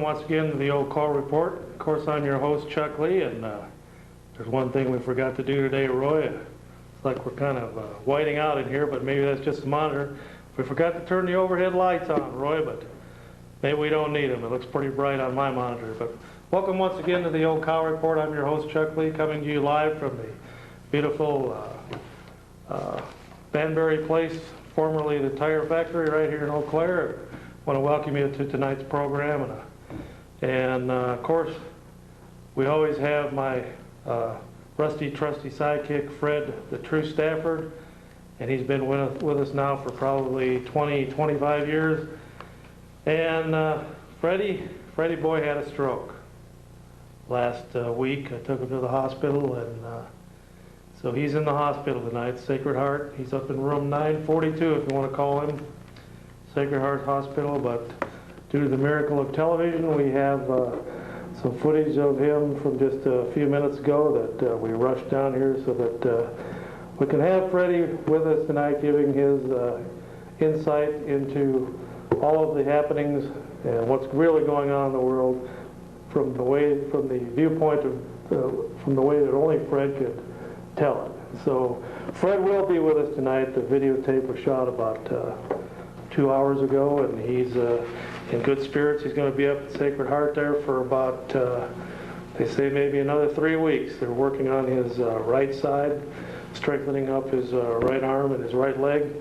once again to the Old Call Report. Of course, I'm your host, Chuck Lee, and there's one thing we forgot to do today, Roy. It's like we're kind of whiting out in here, but maybe that's just the monitor. We forgot to turn the overhead lights on, Roy, but maybe we don't need them. It looks pretty bright on my monitor. But welcome once again to the Old Call Report. I'm your host, Chuck Lee, coming to you live from the beautiful Banbury Place, formerly the tire factory, right here in Eau Claire. I want to welcome you to tonight's program, and of course we always have my rusty trusty sidekick Fred the True Stafford, and he's been with us now for probably 20-25 years. And Freddie boy had a stroke last week. I took him to the hospital, and so he's in the hospital tonight, Sacred Heart. He's up in room 942 if you want to call him, Sacred Heart Hospital. But due to the miracle of television, we have some footage of him from just a few minutes ago that we rushed down here so that we can have Freddie with us tonight, giving his insight into all of the happenings and what's really going on in the world from the viewpoint of from the way that only Fred could tell it. So Fred will be with us tonight. The videotape was shot about 2 hours ago, and he's in good spirits. He's going to be up at Sacred Heart there for about, they say maybe another 3 weeks. They're working on his right side, strengthening up his right arm and his right leg.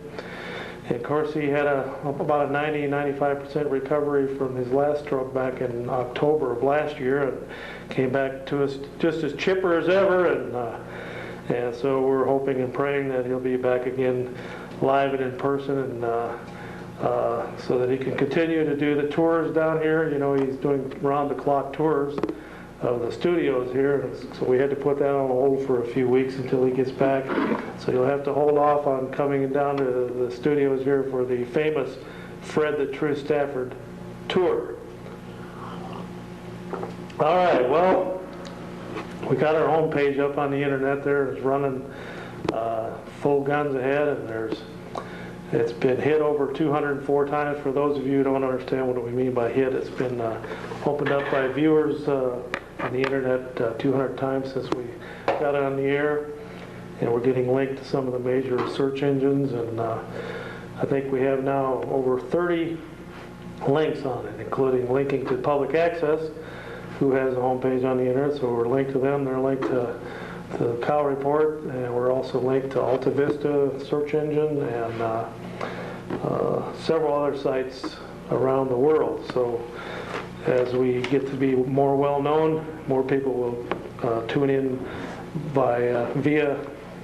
And of course, he had about a 90-95% recovery from his last stroke back in October of last year, and came back to us just as chipper as ever. And so we're hoping and praying that he'll be back again live and in person, and so that he can continue to do the tours down here. You know, he's doing round-the-clock tours of the studios here, so we had to put that on hold for a few weeks until he gets back. So you'll have to hold off on coming down to the studios here for the famous Fred the True Stafford tour. All right, well, we got our homepage up on the internet there. It's running full guns ahead, and it's been hit over 204 times. For those of you who don't understand what we mean by hit, it's been opened up by viewers on the internet 200 times since we got it on the air, and we're getting linked to some of the major search engines, and I think we have now over 30 links on it, including linking to Public Access, who has a homepage on the internet, so we're linked to them. They're linked to the Call Report, and we're also linked to Alta Vista search engine and several other sites around the world. So as we get to be more well known, more people will tune in via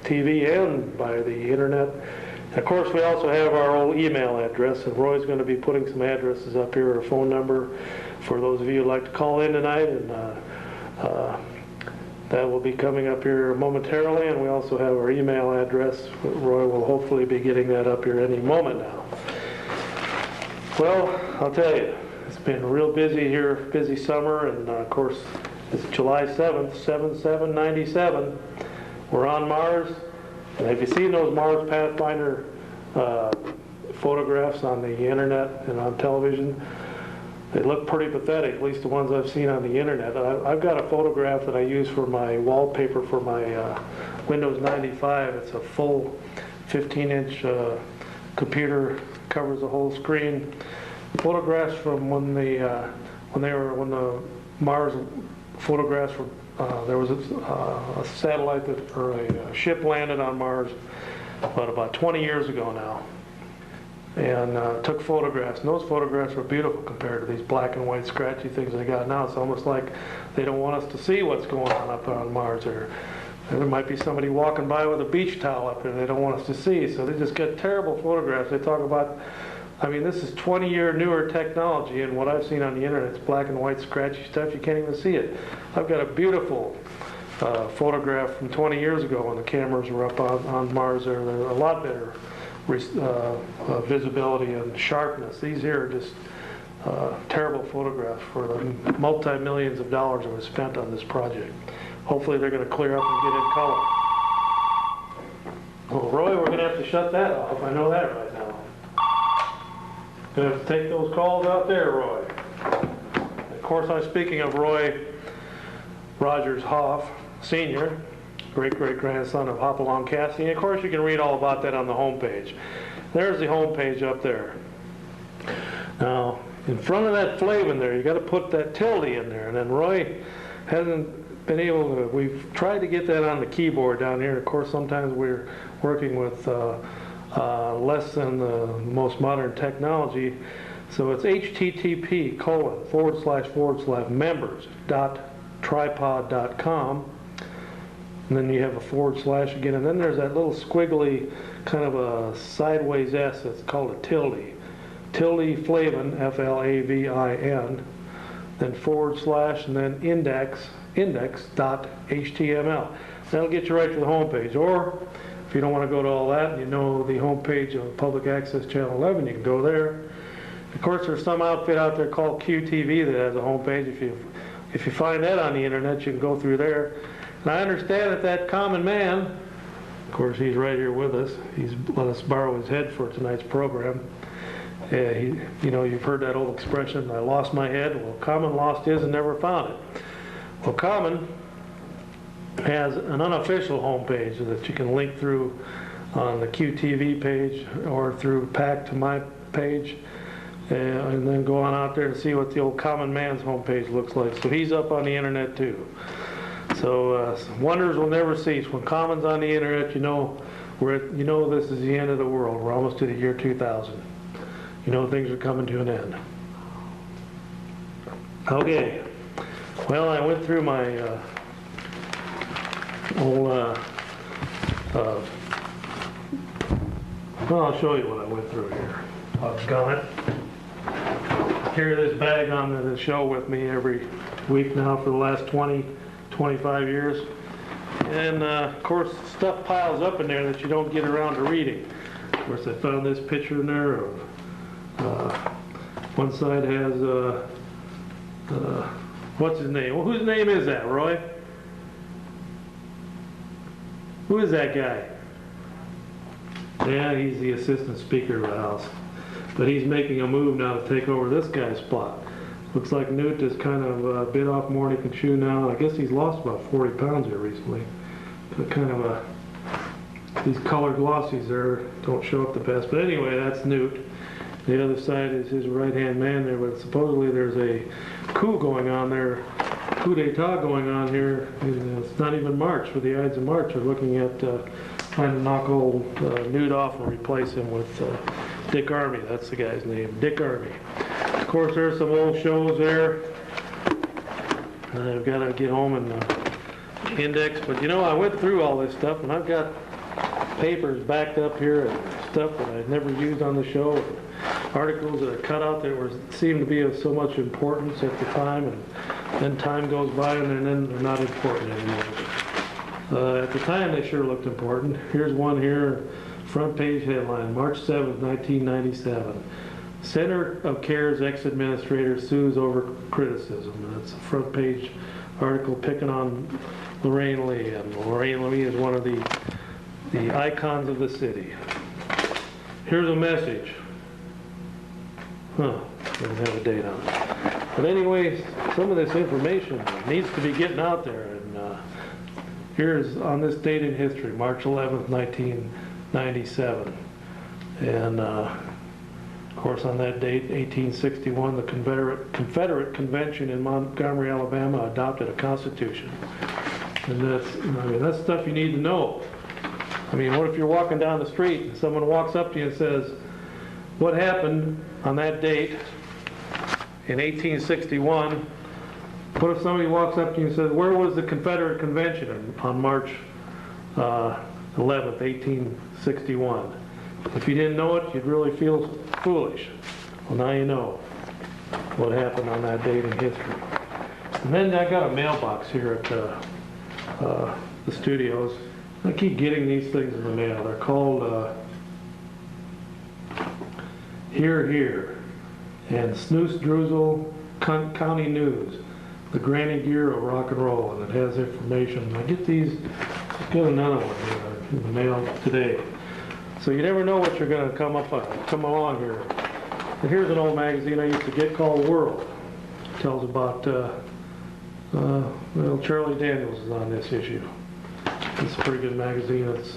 TV and by the internet. And of course, we also have our old email address, and Roy's going to be putting some addresses up here, or a phone number for those of you who'd like to call in tonight, and that will be coming up here momentarily. And we also have our email address. Roy will hopefully be getting that up here any moment now. Well, I'll tell you, it's been real busy here, busy summer, and of course, it's July 7th, 7/7/97. We're on Mars, and have you seen those Mars Pathfinder photographs on the internet and on television? They look pretty pathetic, at least the ones I've seen on the internet. I've got a photograph that I use for my wallpaper for my Windows 95. It's a full 15-inch computer, covers the whole screen. Photographs from when the Mars photographs were, there was a satellite or a ship landed on Mars about 20 years ago now, and took photographs. And those photographs were beautiful compared to these black and white scratchy things they got now. It's almost like they don't want us to see what's going on up on Mars. Or there might be somebody walking by with a beach towel up there they don't want us to see. So they just get terrible photographs. They talk about, I mean, this is 20-year newer technology, and what I've seen on the internet is black and white scratchy stuff. You can't even see it. I've got a beautiful photograph from 20 years ago when the cameras were up on Mars. They're a lot better visibility and sharpness. These here are just terrible photographs for the multi-millions of dollars that was spent on this project. Hopefully they're going to clear up and get in color. Well, Roy, we're going to have to shut that off. I know that right now. Going to have to take those calls out there, Roy. Of course, I'm speaking of Roy Rogers Hoff, Sr., great-great-grandson of Hopalong Cassidy. And of course, you can read all about that on the homepage. There's the homepage up there. Now, in front of that flavin there, you got to put that tilde in there. And then Roy hasn't been able to, we've tried to get that on the keyboard down here. Of course, sometimes we're working with less than the most modern technology. So it's http://members.tripod.com. And then you have a / again, and then there's that little squiggly kind of a sideways S that's called a tilde. Tilde Flavin, Flavin, then / and then index.html. That'll get you right to the homepage. Or if you don't want to go to all that and you know the homepage of Public Access Channel 11, you can go there. Of course, there's some outfit out there called QTV that has a homepage. If you find that on the internet, you can go through there. And I understand that common man, of course, he's right here with us. He's let us borrow his head for tonight's program. You know, you've heard that old expression, I lost my head. Well, Common lost his and never found it. Well, Common has an unofficial homepage that you can link through on the QTV page or through PAC to my page. And then go on out there and see what the old Common Man's homepage looks like. So he's up on the internet too. So wonders will never cease. When Common's on the internet, you know this is the end of the world. We're almost to the year 2000. You know things are coming to an end. Okay. Well, I went through my well, I'll show you what I went through here. I've got it. Carry this bag on the show with me every week now for the last 25 years. And of course, stuff piles up in there that you don't get around to reading. Of course, I found this picture in there of one side has what's his name? Well, whose name is that, Roy? Who is that guy? Yeah, he's the assistant speaker of the House. But he's making a move now to take over this guy's spot. Looks like Newt is kind of bit off more than he can chew now. I guess he's lost about 40 pounds here recently. But kind of these colored glossies there don't show up the best. But anyway, that's Newt. The other side is his right-hand man there, but supposedly there's a coup going on there, coup d'etat going on here. It's not even March, for the Ides of March. They're looking at trying to knock old Newt off and replace him with Dick Armey. That's the guy's name, Dick Armey. Of course, there's some old shows there. I've got to get home and index, but you know, I went through all this stuff, and I've got papers backed up here and stuff that I'd never used on the show, and articles that I cut out that seemed to be of so much importance at the time, and then time goes by and then they're not important anymore. At the time, they sure looked important. Here's one here, front page headline, March 7th, 1997. Center of Care's ex-administrator sues over criticism. That's a front page article picking on Lorraine Lee. And Lorraine Lee is one of the icons of the city. Here's a message. Doesn't have a date on it. But anyway, some of this information needs to be getting out there. And here's on this date in history, March 11th, 1997. And of course, on that date, 1861, the Confederate Convention in Montgomery, Alabama, adopted a constitution. And that's stuff you need to know. I mean, what if you're walking down the street and someone walks up to you and says, what happened on that date in 1861? What if somebody walks up to you and says, where was the Confederate Convention on March 11th, 1861? If you didn't know it, you'd really feel foolish. Well, now you know what happened on that date in history. And then I got a mailbox here at the studios. I keep getting these things in the mail. They're called Here and Snooze Droozle County News, the granny gear of rock and roll, and it has information. I get these, I got another one here in the mail today. So you never know what you're going to come along here. And here's an old magazine I used to get called World. tells about, well, Charlie Daniels is on this issue. It's a pretty good magazine. It's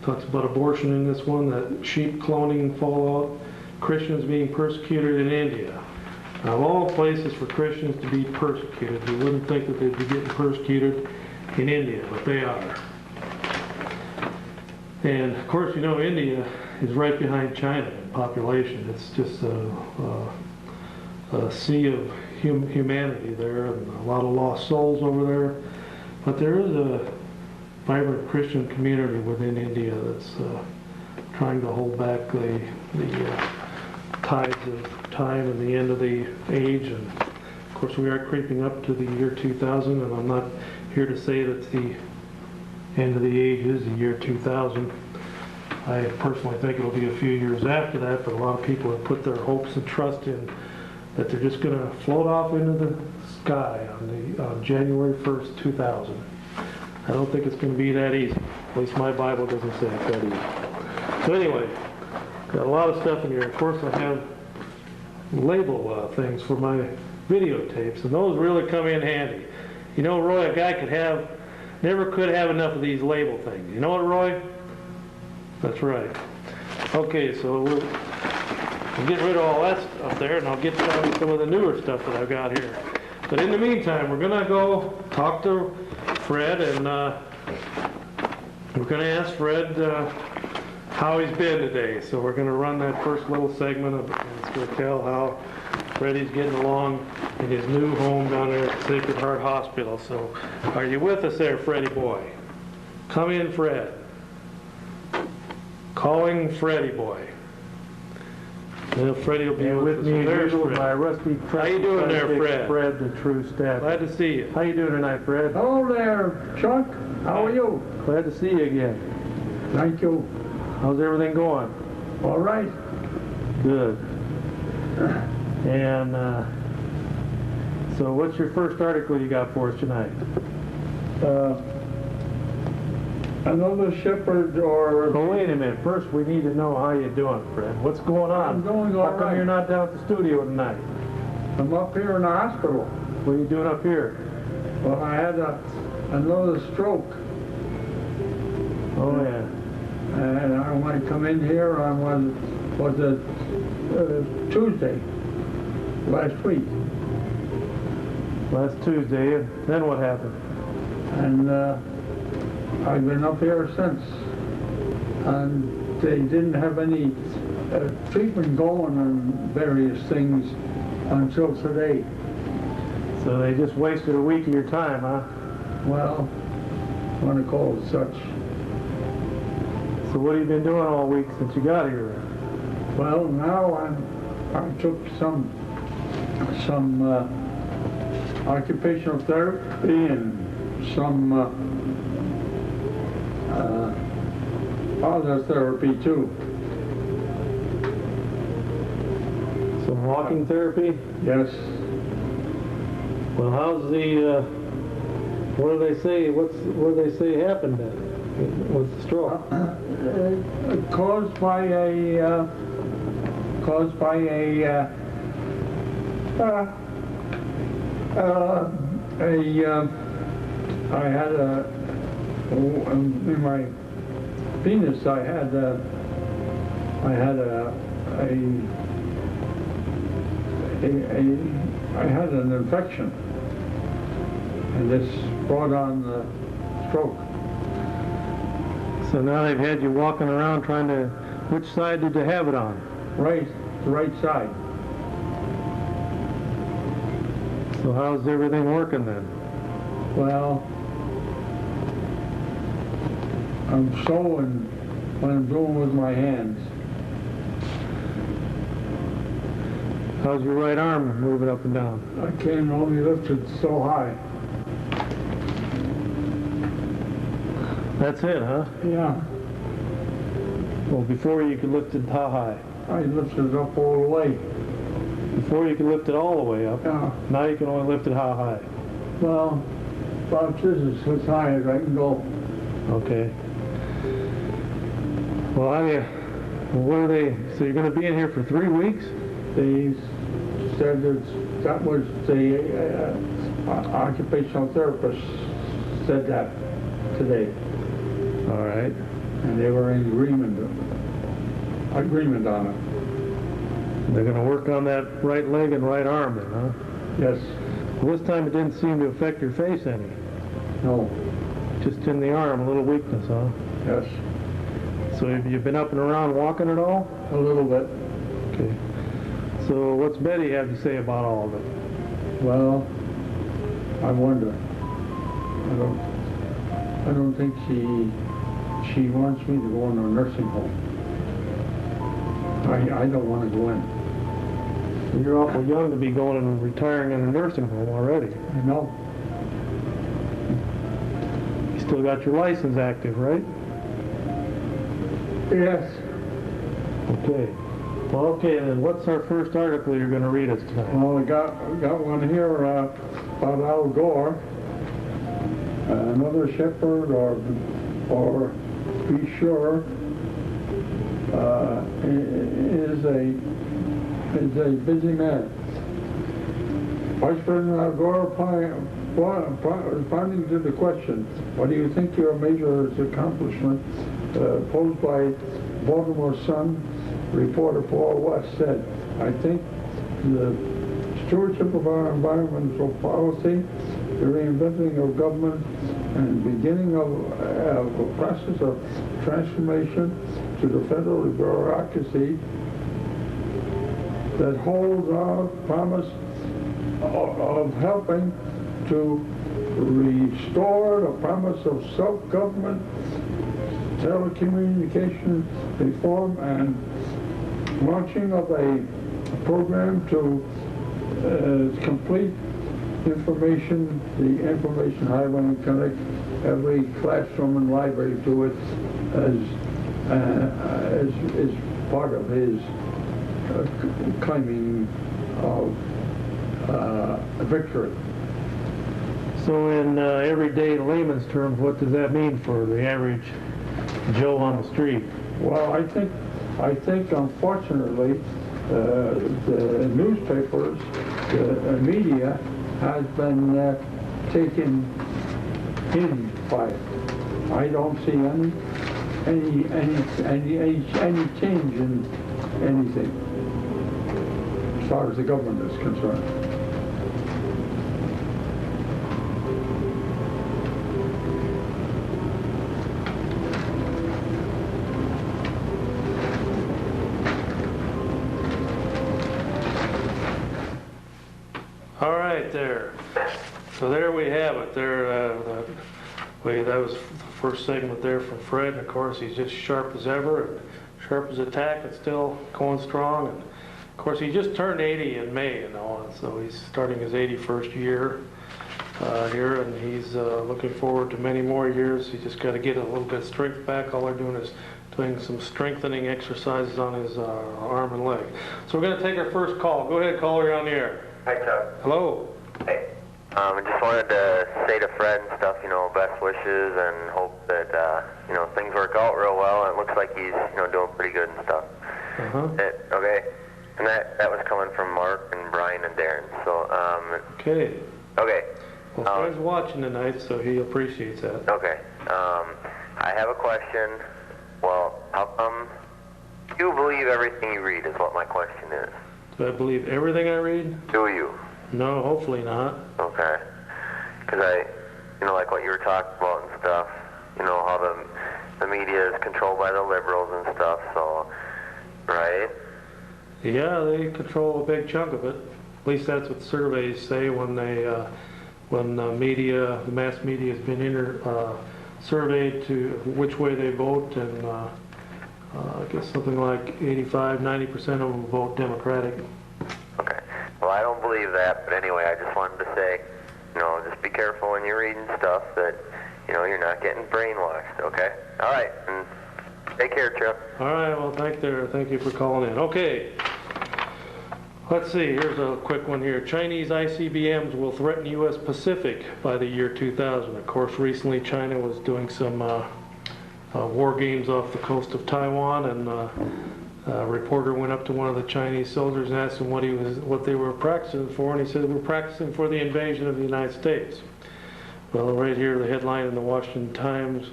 talks about abortion in this one, that sheep cloning fallout, Christians being persecuted in India. Now, of all places for Christians to be persecuted, you wouldn't think that they'd be getting persecuted in India, but they are. And of course, you know, India is right behind China in population. It's just a sea of humanity there, and a lot of lost souls over there. But there is a vibrant Christian community within India that's trying to hold back the tides of time and the end of the age. And of course, we are creeping up to the year 2000, and I'm not here to say that the end of the age is the year 2000. I personally think it'll be a few years after that, but a lot of people have put their hopes and trust in that they're just going to float off into the sky on January 1st, 2000. I don't think it's going to be that easy. At least my Bible doesn't say it's that easy. So anyway, got a lot of stuff in here. Of course, I have label things for my videotapes, and those really come in handy. You know, Roy, a guy never could have enough of these label things. You know what, Roy? That's right. Okay, so we'll get rid of all that stuff there, and I'll get to some of the newer stuff that I've got here. But in the meantime, we're going to go talk to Fred, and we're going to ask Fred how he's been today. So we're going to run that first little segment of it, and it's going to tell how Freddie's getting along in his new home down there at Sacred Heart Hospital. So are you with us there, Freddie boy? Come in, Fred. Calling Freddie boy. Well, Freddie will be with me. There's my rusty. How you doing there, Fred? Fred, the true stat. Glad to see you. How you doing tonight, Fred? Hello there, Chuck. How are you? Glad to see you again. Thank you. How's everything going? All right. Good. And so what's your first article you got for us tonight? Another shepherd or... Well, wait a minute. First, we need to know how you're doing, Fred. What's going on? I'm doing all right. How come you're not down at the studio tonight? I'm up here in the hospital. What are you doing up here? Well, I had another stroke. Oh, yeah. And when I come in here on was it Tuesday last week. Last Tuesday, and then what happened? And I've been up here since, and they didn't have any treatment going on various things until today. So they just wasted a week of your time, huh? Well, I want to call it such. So what have you been doing all week since you got here? Well, now I took some occupational therapy and some other therapy too. Some walking therapy? Yes. Well, how's the, what do they say, what do they say happened then with the stroke? Caused by I had in my penis I had an infection, and this brought on the stroke. So now they've had you walking around trying to, which side did you have it on? Right, the right side. So how's everything working then? Well, I'm sewing what I'm doing with my hands. How's your right arm moving up and down? I can't only lift it so high. That's it, huh? Yeah, Well, before you could lift it how high? I lifted it up all the way. Before you could lift it all the way up. Yeah, Now you can only lift it how high? well, about this is as high as I can go. Okay. Well, what are they, so you're going to be in here for 3 weeks? they said that was the occupational therapist said that today, All right. and they were in agreement on it. They're gonna work on that right leg and right arm then, huh? Yes, Well, this time it didn't seem to affect your face any. no, Just in the arm, a little weakness, huh? yes, So have you been up and around walking at all? a little bit. Okay. So what's Betty have to say about all of it? Well, I wonder. I don't think she wants me to go in a nursing home. I don't want to go in. You're awful young to be going and retiring in a nursing home already. You know? You still got your license active, right? Yes. Okay. Well, okay, then what's our first article you're going to read us tonight? Well, I got one here about Al Gore. Another shepherd, or be sure, is a busy man. Vice President Al Gore responding to the question, what do you think your major accomplishment, posed by Baltimore Sun reporter Paul West said, I think the stewardship of our environmental policy, the reinventing of government, and beginning of a process of transformation to the federal bureaucracy that holds our promise of helping to restore the promise of self-government, telecommunication reform, and launching of a program to complete the information highway and connect every classroom and library to it as part of his claiming of victory. So in everyday layman's terms, what does that mean for the average Joe on the street? Well, I think unfortunately the newspapers, the media has been taken in by it. I don't see any change in anything as far as the government is concerned. All right, there. So there we have it. That was the first segment there from Fred. And of course, he's just sharp as ever, and sharp as a tack, and still going strong. And of course, he just turned 80 in May, and so he's starting his 81st year here, and he's looking forward to many more years. He just got to get a little bit of strength back. All they're doing is doing some strengthening exercises on his arm and leg. So we're going to take our first call. Go ahead, caller, you're on the air. Hi, Chuck. Hello. Hey. I just wanted to say to Fred and stuff, best wishes and hope that, things work out real well. And it looks like he's, doing pretty good and stuff. Uh-huh. Okay. And that was coming from Mark and Brian and Darren. So, Okay. Okay. Well, Fred's watching tonight, so he appreciates that. Okay. I have a question. Well, how come you believe everything you read is what my question is. Do I believe everything I read? Do you? No, hopefully not. Okay. Because like what you were talking about and stuff, how the media is controlled by the liberals and stuff, so, right? Yeah, they control a big chunk of it. At least that's what surveys say when the mass media has been surveyed to which way they vote, and I guess something like 85–90% of them vote Democratic. Okay. Well, I don't believe that, but anyway, I just wanted to say, just be careful when you're reading stuff that, you're not getting brainwashed, okay? All right, and take care, Chuck. All right, well, thank you for calling in. Okay. Let's see, here's a quick one here. Chinese ICBMs will threaten U.S. Pacific by the year 2000. Of course, recently China was doing some war games off the coast of Taiwan, and A reporter went up to one of the Chinese soldiers and asked him what they were practicing for, and he said, "We're practicing for the invasion of the United States." Well, right here, the headline in the Washington Times,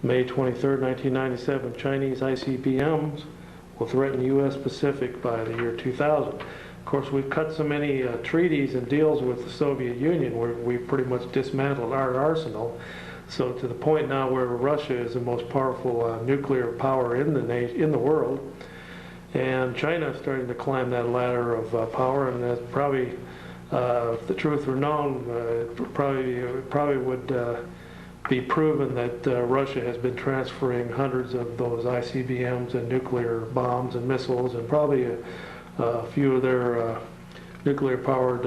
May 23rd, 1997, Chinese ICBMs will threaten U.S. Pacific by the year 2000. Of course, we've cut so many treaties and deals with the Soviet Union where we've pretty much dismantled our arsenal. So to the point now where Russia is the most powerful nuclear power in the world, and China is starting to climb that ladder of power, and that's probably, if the truth were known, it probably would be proven that Russia has been transferring hundreds of those ICBMs and nuclear bombs and missiles, and probably a few of their nuclear-powered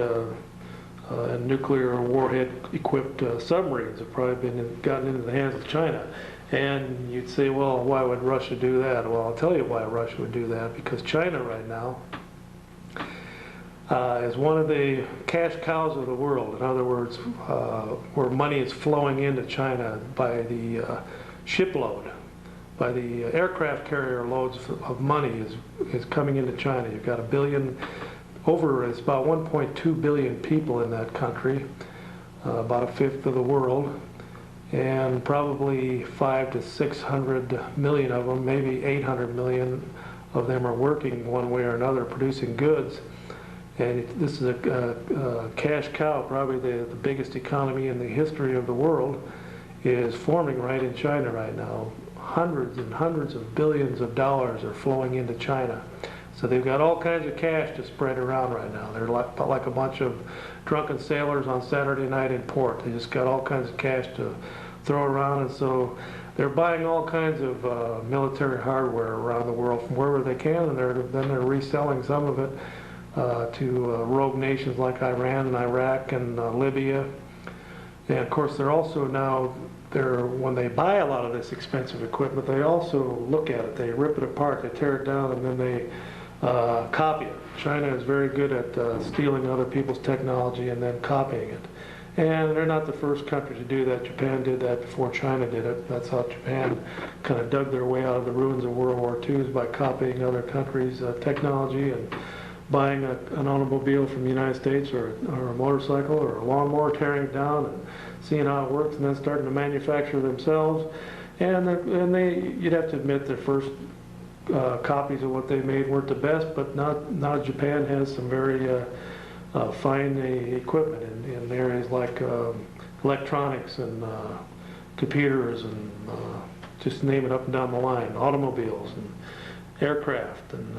and nuclear warhead-equipped submarines have probably gotten into the hands of China. And you'd say, well, why would Russia do that? Well, I'll tell you why Russia would do that. Because China right now is one of the cash cows of the world. In other words, where money is flowing into China by the shipload, by the aircraft carrier loads of money is coming into China. You've got it's about 1.2 billion people in that country, about a fifth of the world, and probably 500 to 600 million of them, maybe 800 million of them are working one way or another, producing goods. And this is a cash cow. Probably the biggest economy in the history of the world is forming right in China right now. Hundreds and hundreds of billions of dollars are flowing into China. So they've got all kinds of cash to spread around right now. They're like a bunch of drunken sailors on Saturday night in port. They just got all kinds of cash to throw around, and so they're buying all kinds of military hardware around the world from wherever they can, and then they're reselling some of it to rogue nations like Iran and Iraq and Libya. And of course, they're also now, when they buy a lot of this expensive equipment, they also look at it. They rip it apart, they tear it down, and then they copy it. China is very good at stealing other people's technology and then copying it. And they're not the first country to do that. Japan did that before China did it. That's how Japan kind of dug their way out of the ruins of World War II, is by copying other countries' technology and buying an automobile from the United States, or a motorcycle or a lawnmower, tearing it down and seeing how it works, and then starting to manufacture themselves. And you'd have to admit their first copies of what they made weren't the best, but now Japan has some very fine equipment in areas like electronics and computers and just name it up and down the line, automobiles and aircraft, and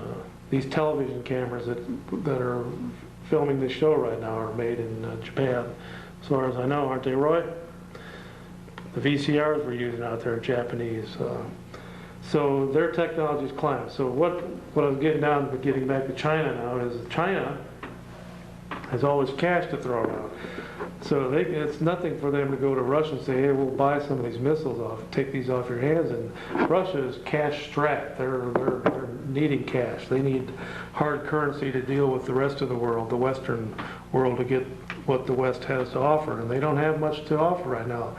these television cameras that are filming this show right now are made in Japan, as far as I know, aren't they, Roy? The VCRs we're using out there are Japanese. So their technology's climbing. So what I was getting back to China now is China has always cash to throw around. So it's nothing for them to go to Russia and say, hey, we'll buy some of these missiles off, take these off your hands. And Russia is cash strapped. They're needing cash. They need hard currency to deal with the rest of the world, the Western world, to get what the West has to offer. And they don't have much to offer right now.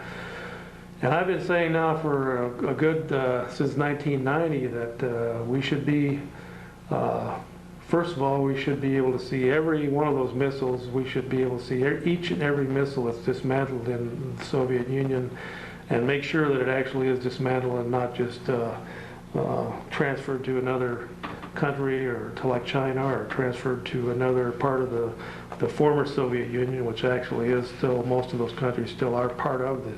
And I've been saying now for a good, since 1990, that we should be, first of all, we should be able to see every one of those missiles. We should be able to see each and every missile that's dismantled in the Soviet Union, and make sure that it actually is dismantled and not just transferred to another country, or to like China, or transferred to another part of the former Soviet Union, which actually is still, most of those countries still are part of the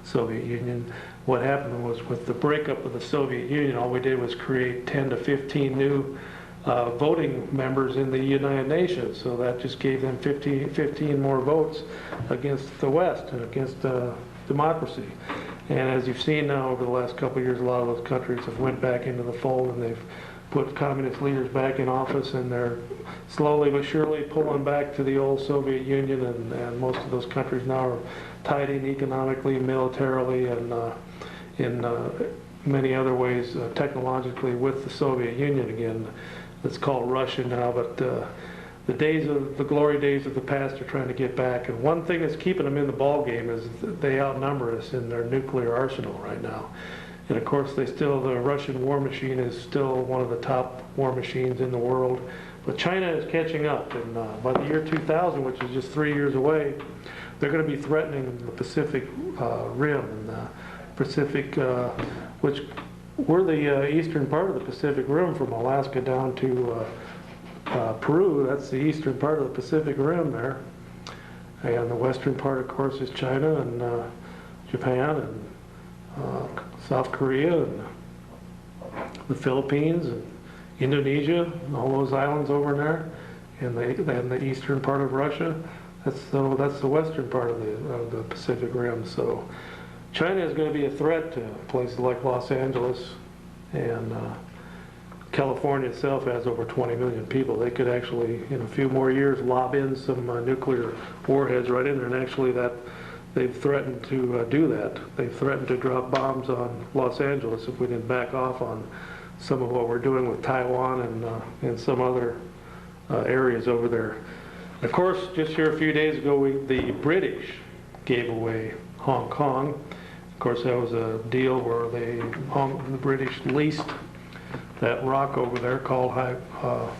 Soviet Union. What happened was, with the breakup of the Soviet Union, all we did was create 10 to 15 new voting members in the United Nations. So that just gave them 15 more votes against the West and against democracy. And as you've seen now over the last couple of years, a lot of those countries have went back into the fold, and they've put communist leaders back in office, and they're slowly but surely pulling back to the old Soviet Union, and most of those countries now are tied in economically, militarily, and in many other ways, technologically, with the Soviet Union again. It's called Russia now, but the glory days of the past are trying to get back. And one thing that's keeping them in the ball game is that they outnumber us in their nuclear arsenal right now. And of course, the Russian war machine is still one of the top war machines in the world. But China is catching up, and by the year 2000, which is just 3 years away, they're going to be threatening the Pacific Rim, and the Pacific, which we're the eastern part of the Pacific Rim from Alaska down to Peru. That's the eastern part of the Pacific Rim there. And the western part, of course, is China and Japan and South Korea and the Philippines and Indonesia, and all those islands over in there, and the eastern part of Russia. That's the western part of the Pacific Rim. So China is going to be a threat to places like Los Angeles, and California itself has over 20 million people. They could actually, in a few more years, lob in some nuclear warheads right in there, and actually they've threatened to do that. They've threatened to drop bombs on Los Angeles if we didn't back off on some of what we're doing with Taiwan and some other areas over there. Of course, just here a few days ago, the British gave away Hong Kong. Of course, that was a deal where the British leased that rock over there called Hong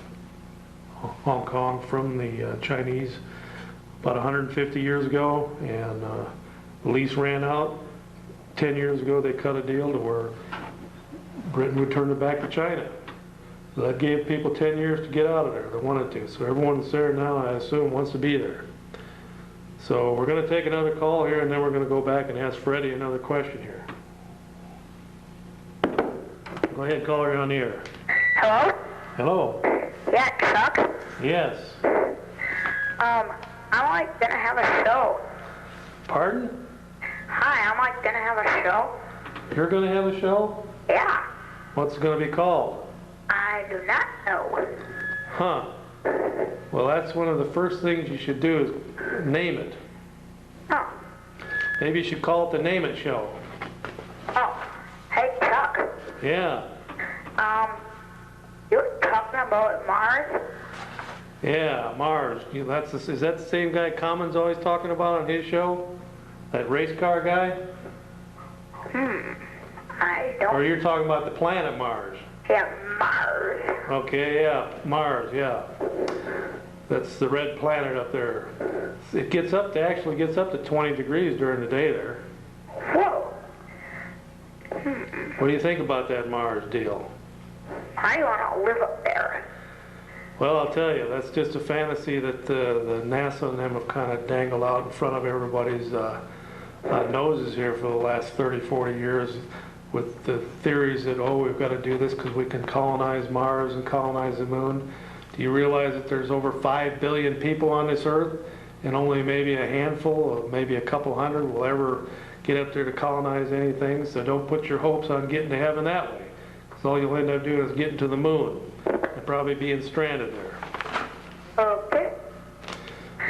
Kong from the Chinese about 150 years ago, and the lease ran out. 10 years ago, they cut a deal to where Britain would turn it back to China. So that gave people 10 years to get out of there. They wanted to. So everyone that's there now, I assume, wants to be there. So we're going to take another call here, and then we're going to go back and ask Freddie another question here. Go ahead, caller, you're on the air. Hello? Hello. Yeah, Chuck? Yes. I'm like gonna have a show. Pardon? Hi, I'm like gonna have a show. You're going to have a show? Yeah. What's it going to be called? I do not know. Huh. Well, that's one of the first things you should do is name it. Oh. Maybe you should call it the Name It Show. Oh. Hey, Chuck. Yeah. You're talking about Mars? Yeah, Mars. Is that the same guy Common's always talking about on his show? That race car guy? I don't... Or you're talking about the planet Mars? Yeah, Mars. Okay, yeah, Mars, yeah. That's the red planet up there. It actually gets up to 20 degrees during the day there. Whoa. What do you think about that Mars deal? I want to live up there. Well, I'll tell you, that's just a fantasy that the NASA and them have kind of dangled out in front of everybody's noses here for the last 30, 40 years with the theories that, oh, we've got to do this because we can colonize Mars and colonize the moon. Do you realize that there's over 5 billion people on this Earth, and only maybe a handful, or maybe a couple hundred will ever get up there to colonize anything? So don't put your hopes on getting to heaven that way, because all you'll end up doing is getting to the moon and probably being stranded there. Okay.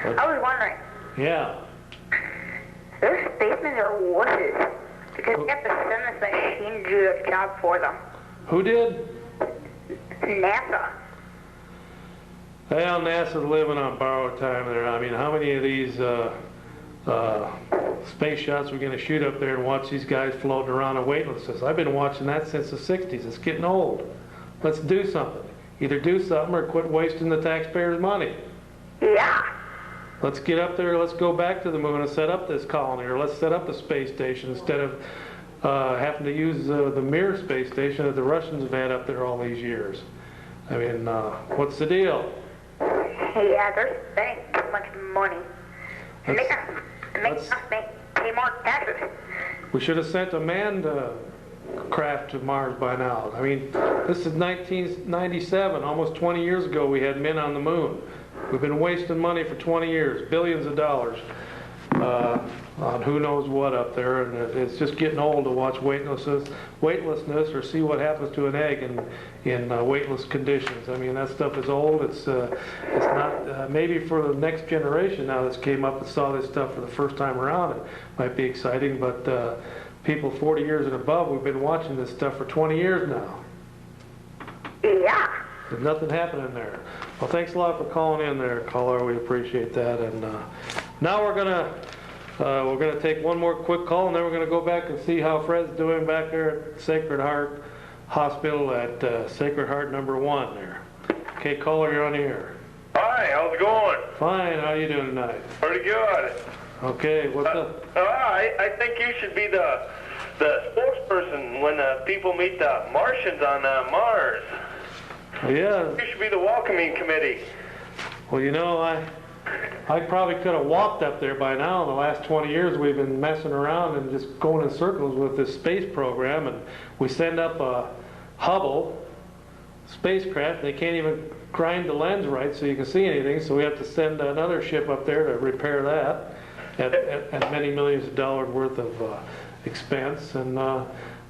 But, I was wondering, yeah. those spacemen are wusses. Because they have to send this machine to do a job for them. Who did? NASA. Well, NASA's living on borrowed time there. I mean, how many of these space shots we're going to shoot up there and watch these guys floating around in weightlessness? I've been watching that since the 60s. It's getting old. Let's do something. Either do something or quit wasting the taxpayers' money. Yeah. Let's get up there, let's go back to the moon and set up this colony, or let's set up a space station instead of having to use the Mir space station that the Russians have had up there all these years. I mean, what's the deal? Yeah, they're spending too much money. It makes us pay more taxes. We should have sent a manned craft to Mars by now. I mean, this is 1997, almost 20 years ago we had men on the moon. We've been wasting money for 20 years, billions of dollars, on who knows what up there, and it's just getting old to watch weightlessness or see what happens to an egg in weightless conditions. I mean, that stuff is old. It's not, maybe for the next generation now that's came up and saw this stuff for the first time around, it might be exciting, but people 40 years and above, we've been watching this stuff for 20 years now. Yeah. There's nothing happening there. Well, thanks a lot for calling in there, caller. We appreciate that. And now we're going to We're going to take one more quick call, and then we're going to go back and see how Fred's doing back there at Sacred Heart Hospital at Sacred Heart #1 there. Okay, caller, you're on the air. Hi, how's it going? Fine, how you doing tonight? Pretty good. Okay, what's up? I think you should be the spokesperson when people meet the Martians on Mars. Yeah, You should be the welcoming committee. well, you know, I probably could have walked up there by now. In the last 20 years, we've been messing around and just going in circles with this space program, and we send up a Hubble spacecraft. They can't even grind the lens right so you can see anything, so we have to send another ship up there to repair that at many millions of dollars worth of expense. And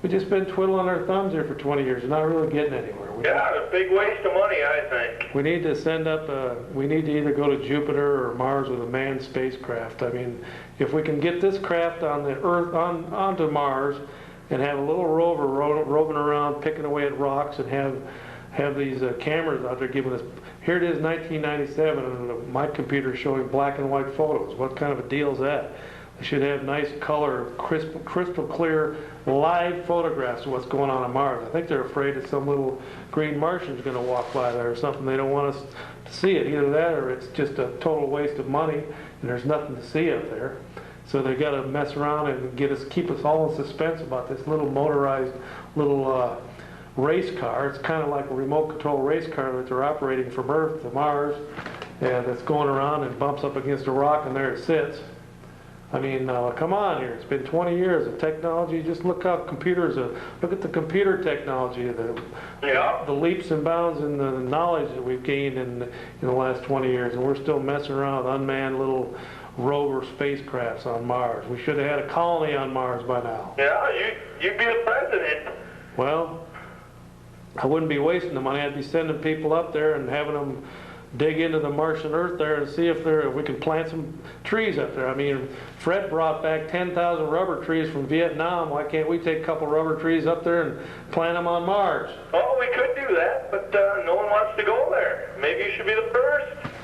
we've just been twiddling our thumbs here for 20 years, not really getting anywhere. Yeah, a big waste of money, I think. We need to send up, we need to either go to Jupiter or Mars with a manned spacecraft. I mean, if we can get this craft on the Earth, onto Mars, and have a little rover roving around, picking away at rocks, and have these cameras out there giving us, here it is 1997, and my computer's showing black and white photos. What kind of a deal is that? They should have nice color, crystal clear, live photographs of what's going on Mars. I think they're afraid that some little green Martian's going to walk by there or something. They don't want us to see it. Either that or it's just a total waste of money and there's nothing to see up there. So they got to mess around and keep us all in suspense about this little motorized little race car. It's kind of like a remote control race car that they're operating from Earth to Mars, and it's going around and bumps up against a rock, and there it sits. I mean, come on here. It's been 20 years of technology. Just look how computers, look at the computer technology, the leaps and bounds in the knowledge that we've gained in the last 20 years, and we're still messing around with unmanned little rover spacecrafts on Mars. We should have had a colony on Mars by now. Yeah, you'd be the president. Well, I wouldn't be wasting the money. I'd be sending people up there and having them dig into the Martian Earth there and see if we can plant some trees up there. I mean, Fred brought back 10,000 rubber trees from Vietnam. Why can't we take a couple rubber trees up there and plant them on Mars? Oh, we could do that, but no one wants to go there. Maybe you should be the first.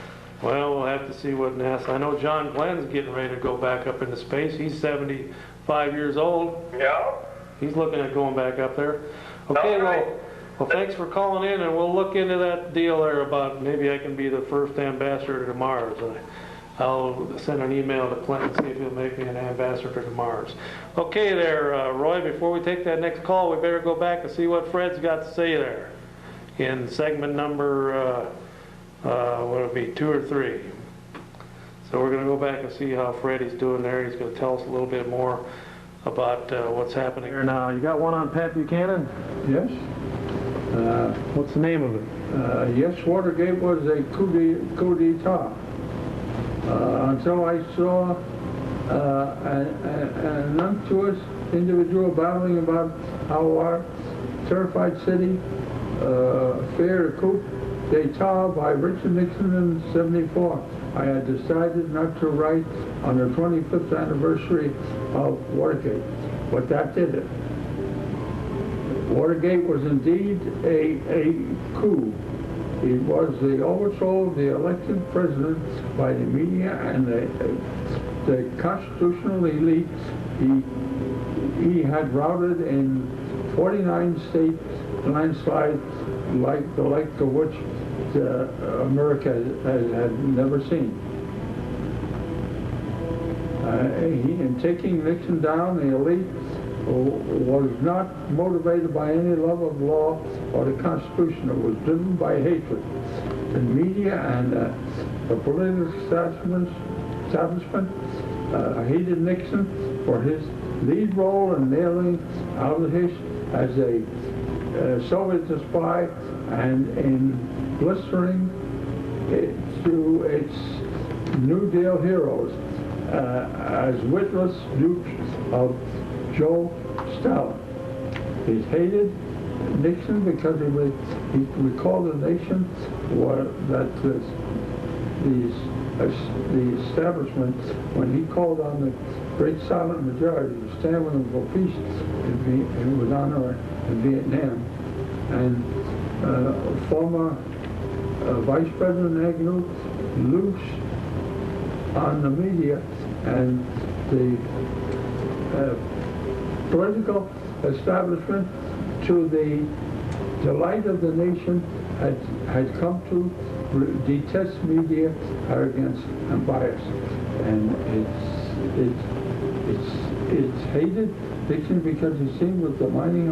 Well, we'll have to see what NASA. I know John Glenn's getting ready to go back up into space. He's 75 years old. Yeah. He's looking at going back up there. Okay, well, thanks for calling in, and we'll look into that deal there about maybe I can be the first ambassador to Mars. I'll send an email to Clinton, see if he'll make me an ambassador to Mars. Okay there, Roy, before we take that next call, we better go back and see what Fred's got to say there in segment number, what would it be, 2 or 3. So we're going to go back and see how Fred is doing there. He's going to tell us a little bit more about what's happening here now. You got one on Pat Buchanan? Yes. What's the name of it? Yes, Watergate was a coup d'etat. Until I saw an unctuous individual battling about how our terrified city feared a coup d'etat by Richard Nixon in '74. I had decided not to write on the 25th anniversary of Watergate, but that did it. Watergate was indeed a coup. It was the overthrow of the elected president by the media and the constitutional elite. He had routed in 49 states landslides like the like of which America had never seen. In taking Nixon down, the elite was not motivated by any love of law or the Constitution. It was driven by hatred. The media and the political establishment hated Nixon for his lead role in nailing Al-Hajj as a Soviet spy and in blistering it to its New Deal heroes as witless dupes of Joe Stalin. He hated Nixon because he recalled the nation that the establishment, when he called on the great silent majority to stand with him for peace, and with honor in Vietnam, and former Vice President Agnew loose on the media and the political establishment, to the delight of the nation, had come to detest media, arrogance, and bias. And it's hated Dixon because he's seen with the mining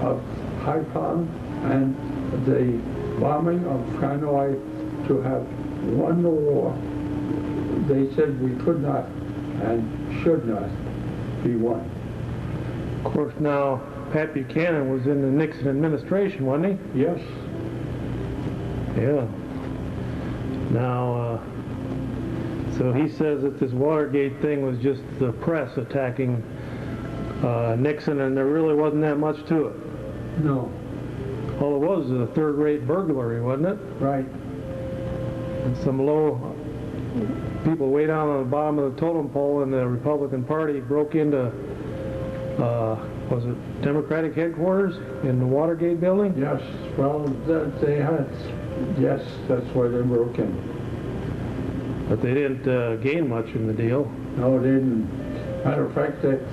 of High Pond and the bombing of Hanoi to have won the war. They said we could not and should not be won. Of course, now, Pat Buchanan was in the Nixon administration, wasn't he? Yes. Yeah. Now, so he says that this Watergate thing was just the press attacking Nixon, and there really wasn't that much to it. No. All it was a third-rate burglary, wasn't it? Right. And some low people way down on the bottom of the totem pole in the Republican Party broke into, was it Democratic headquarters in the Watergate building? Yes. Well, they had. Yes, that's why they broke in. But they didn't gain much in the deal. No, they didn't. Matter of fact, it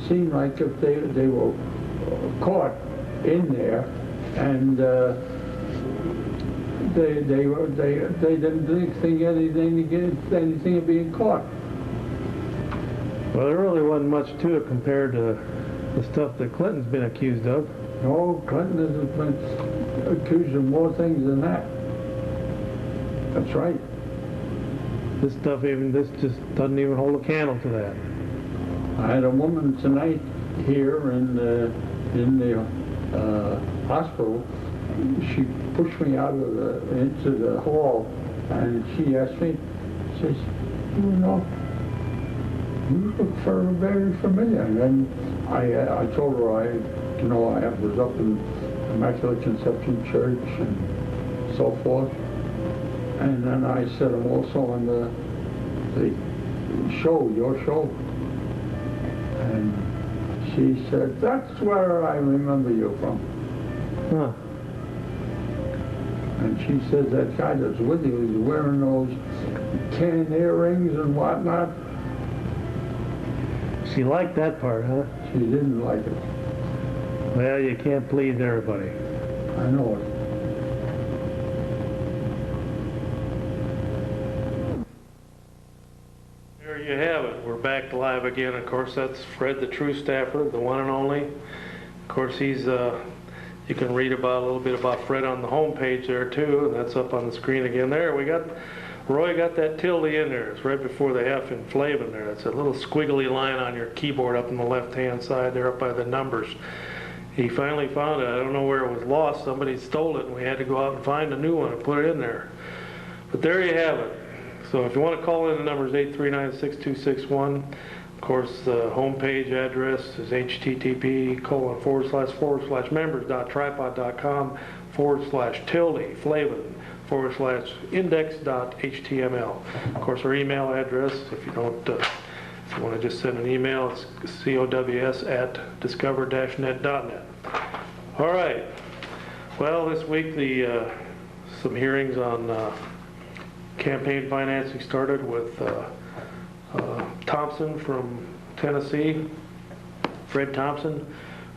seemed like if they were caught in there, and they didn't think anything of being caught. Well, there really wasn't much to it compared to the stuff that Clinton's been accused of. No, Clinton has been accused of more things than that. That's right. This just doesn't even hold a candle to that. I had a woman tonight here in the hospital. She pushed me out of into the hall, and she asked me, she says, you look very familiar. And then I told her I was up in Immaculate Conception Church and so forth. And then I said I'm also on the show, your show. And she said, that's where I remember you from. Huh. And she says that guy that's with you is wearing those tan earrings and whatnot. She liked that part, huh? She didn't like it. Well, you can't please everybody. I know it. There you have it. We're back live again. Of course, that's Fred the True Stafford, the one and only. Of course, he's, you can read about a little bit about Fred on the homepage there too, and that's up on the screen again there. Roy got that tilde in there. It's right before the F in Flavin there. It's a little squiggly line on your keyboard up on the left-hand side there up by the numbers. He finally found it. I don't know where it was lost. Somebody stole it, and we had to go out and find a new one and put it in there. But there you have it. So if you want to call in, the number is 839-6261. Of course, the homepage address is http://members.tripod.com/tilde/flavin/index.html. Of course, our email address, if you want to just send an email, it's cows@discover-net.net. All right. Well, this week some hearings on campaign financing started with Thompson from Tennessee, Fred Thompson,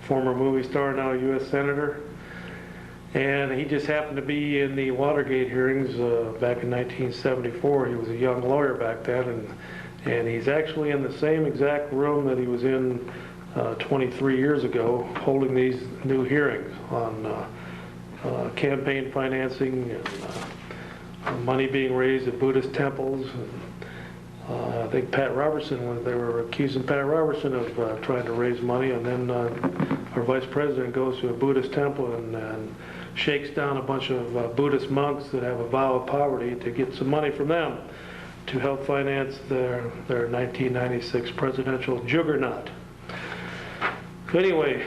former movie star, now U.S. Senator. And he just happened to be in the Watergate hearings back in 1974. He was a young lawyer back then, and he's actually in the same exact room that he was in 23 years ago, holding these new hearings on campaign financing and money being raised at Buddhist temples. I think Pat Robertson, they were accusing Pat Robertson of trying to raise money, and then our vice president goes to a Buddhist temple and shakes down a bunch of Buddhist monks that have a vow of poverty to get some money from them to help finance their 1996 presidential juggernaut. So anyway,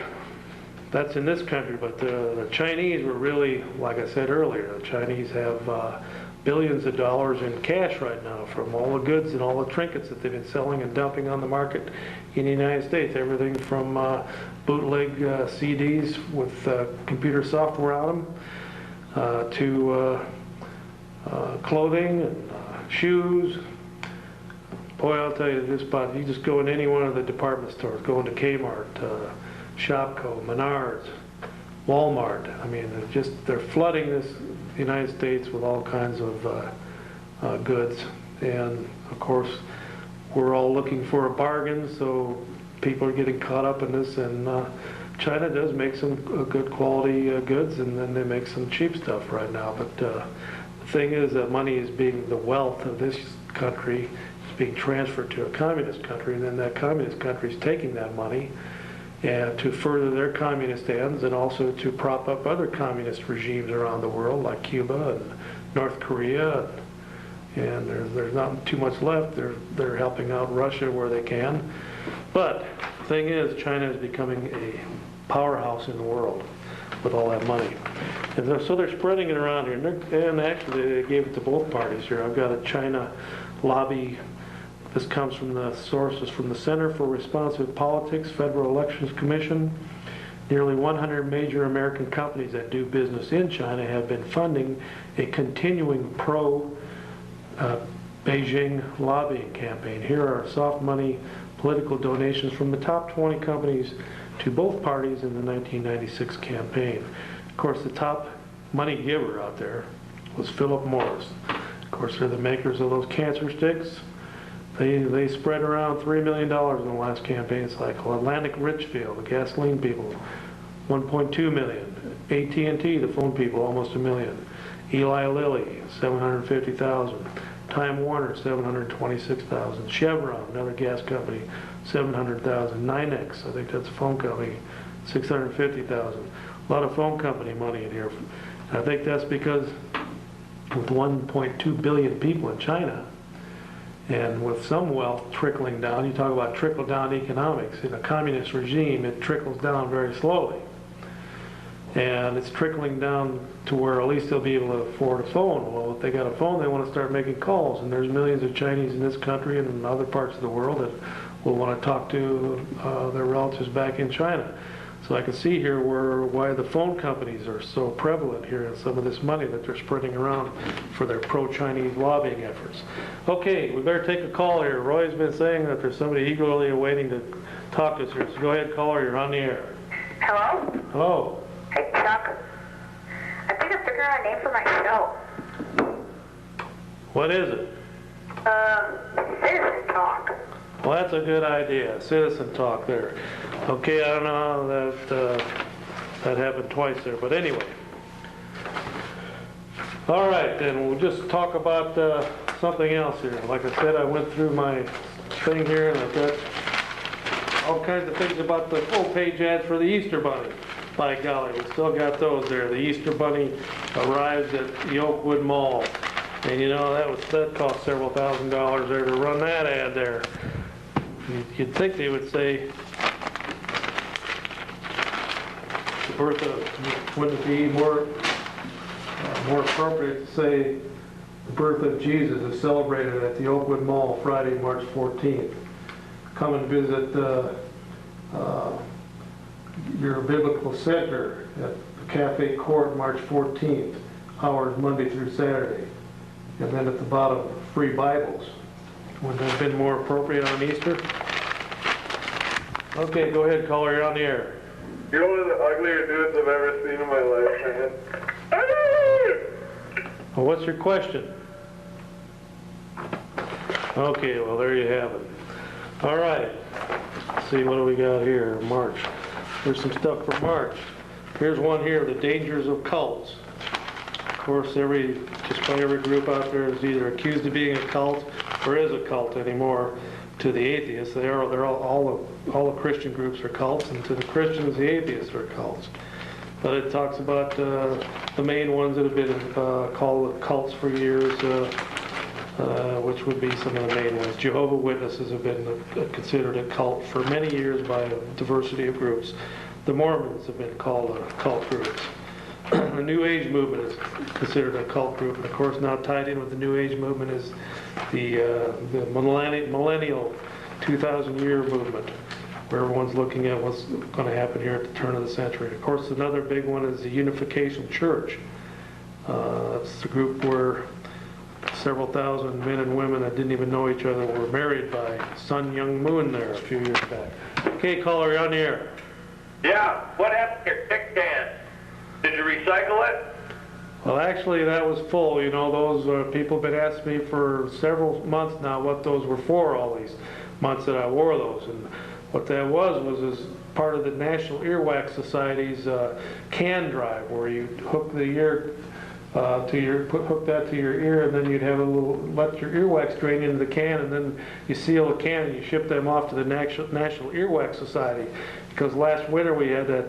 that's in this country, but the Chinese were really, like I said earlier, the Chinese have billions of dollars in cash right now from all the goods and all the trinkets that they've been selling and dumping on the market in the United States. Everything from bootleg CDs with computer software on them to clothing and shoes, Boy, I'll tell you, you just go in any one of the department stores, go into Kmart, Shopko, Menards, Walmart. I mean, they're flooding the United States with all kinds of goods. And of course, we're all looking for a bargain, so people are getting caught up in this. And China does make some good quality goods, and then they make some cheap stuff right now. But the thing is that money is the wealth of this country is being transferred to a communist country, and then that communist country is taking that money and to further their communist ends, and also to prop up other communist regimes around the world, like Cuba and North Korea. And there's not too much left. They're helping out Russia where they can. But the thing is, China is becoming a powerhouse in the world with all that money. And so they're spreading it around here. And actually, they gave it to both parties here. I've got a China lobby. This comes from the sources from the Center for Responsive Politics, Federal Elections Commission. Nearly 100 major American companies that do business in China have been funding a continuing pro-Beijing lobbying campaign. Here are soft money political donations from the top 20 companies to both parties in the 1996 campaign. Of course, the top money giver out there was Philip Morris. Of course, they're the makers of those cancer sticks. They spread around $3 million in the last campaign cycle. Atlantic Richfield, the gasoline people, $1.2 million. AT&T, the phone people, almost $1 million. Eli Lilly, $750,000. Time Warner, $726,000. Chevron, another gas company, $700,000. NYNEX, I think that's a phone company, $650,000. A lot of phone company money in here. I think that's because with 1.2 billion people in China, and with some wealth trickling down, you talk about trickle-down economics. In a communist regime, it trickles down very slowly. And it's trickling down to where at least they'll be able to afford a phone. Well, if they got a phone, they want to start making calls. And there's millions of Chinese in this country and in other parts of the world that will want to talk to their relatives back in China. So I can see here why the phone companies are so prevalent here, and some of this money that they're spreading around for their pro-Chinese lobbying efforts. Okay, we better take a call here. Roy's been saying that there's somebody eagerly waiting to talk to us here. So go ahead, caller, you're on the air. Hello? Hello. Hey, Chuck. I think I figured out a name for my show. What is it? Citizen Talk. Well, that's a good idea. Citizen talk there. Okay, I don't know how that happened twice there, but anyway. All right, then we'll just talk about something else here. Like I said, I went through my thing here, and I've got all kinds of things about the full-page ads for the Easter Bunny. By golly, we still got those there. The Easter Bunny arrives at the Oakwood Mall. And you know, that cost several $1,000s there to run that ad there. You'd think they would say the birth of, wouldn't it be more appropriate to say the birth of Jesus is celebrated at the Oakwood Mall Friday, March 14th. Come and visit your biblical center at the Cafe Court March 14th, hours Monday through Saturday. And then at the bottom, free Bibles. Wouldn't that have been more appropriate on Easter? Okay, go ahead, caller, you're on the air. You're one of the uglier dudes I've ever seen in my life, man. Well, what's your question? Okay, well, there you have it. All right, let's see, what do we got here? March. There's some stuff for March. Here's one here, the dangers of cults. Of course, just about every group out there is either accused of being a cult or is a cult anymore. To the atheists, they're all the Christian groups are cults, and to the Christians, the atheists are cults. But it talks about the main ones that have been called cults for years, which would be some of the main ones. Jehovah's Witnesses have been considered a cult for many years by a diversity of groups. The Mormons have been called cult groups. The New Age movement is considered a cult group, and of course now tied in with the New Age movement is the millennial 2,000-year movement, where everyone's looking at what's going to happen here at the turn of the century. Of course, another big one is the Unification Church. That's the group where several thousand men and women that didn't even know each other were married by Sun Young Moon there a few years back. Okay, caller, you're on the air. Yeah, what happened to your kick can? Did you recycle it? Well, actually, that was full. You know, those people have been asking me for several months now what those were for, all these months that I wore those. And what that was as part of the National Earwax Society's can drive, where you hook the ear hook that to your ear, and then you'd have a little, let your earwax drain into the can, and then you seal the can and you ship them off to the National Earwax Society. Because last winter we had that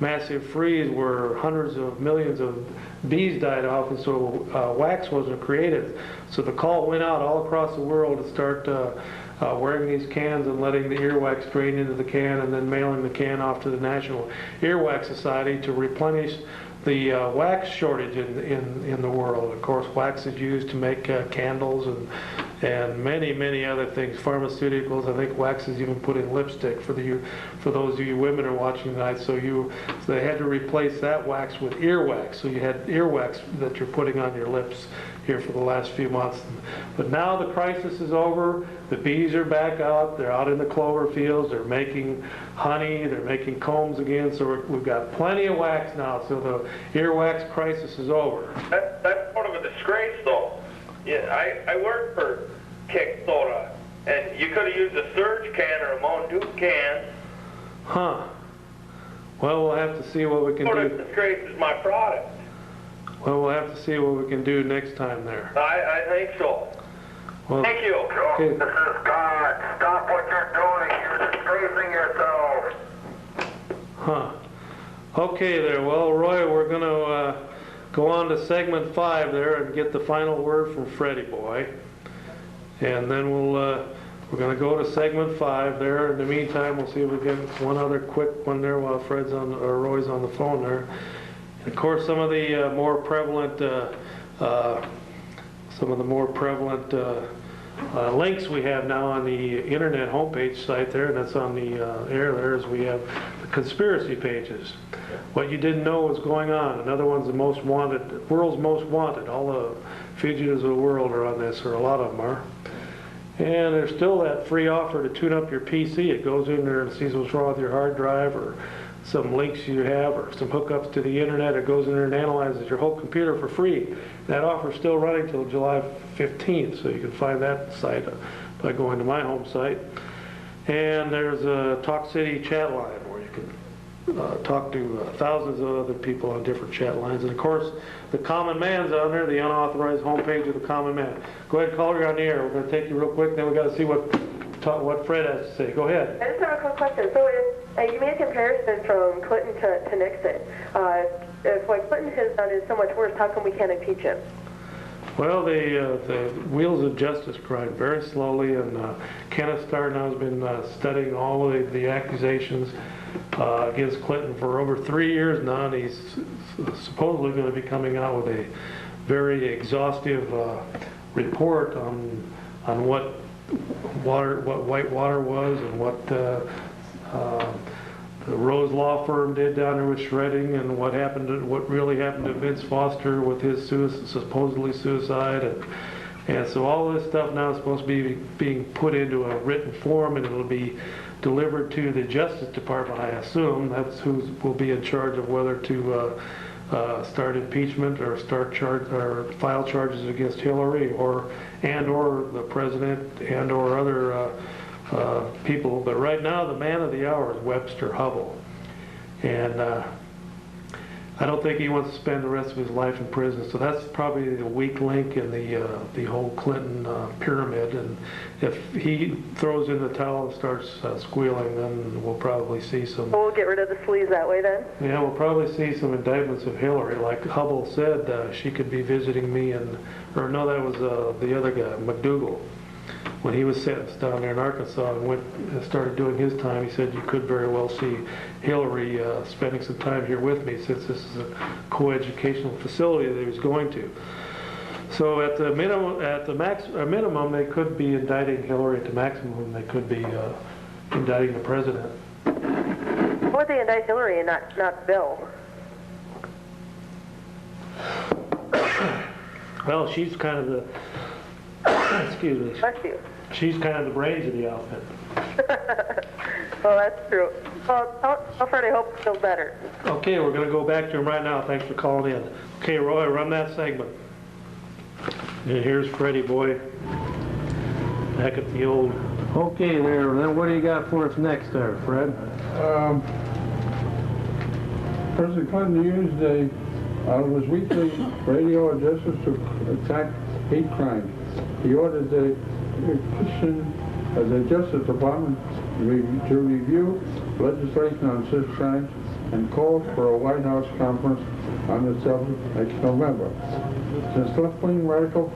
massive freeze where hundreds of millions of bees died off, and so wax wasn't created. So the call went out all across the world to start wearing these cans and letting the earwax drain into the can, and then mailing the can off to the National Earwax Society to replenish the wax shortage in the world. Of course, wax is used to make candles and many other things, pharmaceuticals. I think wax is even put in lipstick for those of you women who are watching tonight. So they had to replace that wax with earwax. So you had earwax that you're putting on your lips here for the last few months. But now the crisis is over. The bees are back out. They're out in the clover fields. They're making honey. They're making combs again. So we've got plenty of wax now. So the earwax crisis is over. That's sort of a disgrace, though. Yeah, I worked for Kick Soda, and you could have used a Surge can or a Mountain Dew can. Huh. Well, we'll have to see what we can Sort do. of disgraces my product. Well, we'll have to see what we can do next time there. I think so. Well, Thank you. okay. This is God. Stop what you're doing. You're disgracing yourself. Huh. Okay there. Well, Roy, we're going to go on to segment 5 there and get the final word from Freddie boy. And then we're going to go to segment 5 there. In the meantime, we'll see if we get one other quick one there while Roy's on the phone there. And of course, some of the more prevalent links we have now on the internet homepage site there, and that's on the air there, is we have the conspiracy pages. What you didn't know was going on. Another one's the most wanted, world's most wanted. All the fugitives of the world are on this, or a lot of them are. And there's still that free offer to tune up your PC. It goes in there and sees what's wrong with your hard drive, or some links you have, or some hookups to the internet. It goes in there and analyzes your whole computer for free. That offer is still running till July 15th, so you can find that site by going to my home site. And there's a Talk City chat line where you can talk to thousands of other people on different chat lines. And of course, the Common Man's on there, the unauthorized homepage of the Common Man. Go ahead, caller, you're on the air. We're going to take you real quick, then we got to see what Fred has to say. Go ahead. I just have a quick question. So you made a comparison from Clinton to Nixon. If what Clinton has done is so much worse, how come we can't impeach him? Well, the wheels of justice grind very slowly, and Kenneth Starr now has been studying all of the accusations against Clinton for over 3 years now, and he's supposedly going to be coming out with a very exhaustive report on what white water was, and what the Rose Law Firm did down there with shredding, and what really happened to Vince Foster with his supposedly suicide, and so all this stuff now is supposed to be being put into a written form, and it'll be delivered to the Justice Department, I assume. That's who will be in charge of whether to start impeachment or file charges against Hillary or the president or other people. But right now, the man of the hour is Webster Hubbell, and I don't think he wants to spend the rest of his life in prison. So that's probably the weak link in the whole Clinton pyramid. And if he throws in the towel and starts squealing, then we'll probably see some. We'll get rid of the sleaze that way then? Yeah, we'll probably see some indictments of Hillary. Like Hubbell said, she could be visiting me, that was the other guy, McDougal. When he was sentenced down there in Arkansas and started doing his time, he said you could very well see Hillary spending some time here with me, since this is a co-educational facility that he was going to. So at the minimum, they could be indicting Hillary. At the maximum, they could be indicting the president. Why would they indict Hillary and not Bill? Well, she's kind of Excuse me. Bless you. She's kind of the brains of the outfit. Well, that's true. Well, tell Fred I hope he feels better. Okay, we're going to go back to him right now. Thanks for calling in. Okay, Roy, run that segment. And here's Freddie boy. Back at the old... Okay there, then what do you got for us next there, Fred? President Clinton used his weekly radio addresses to attack hate crime. He ordered the Justice Department to review legislation on such crimes and called for a White House conference on the subject next November. Since left-wing radical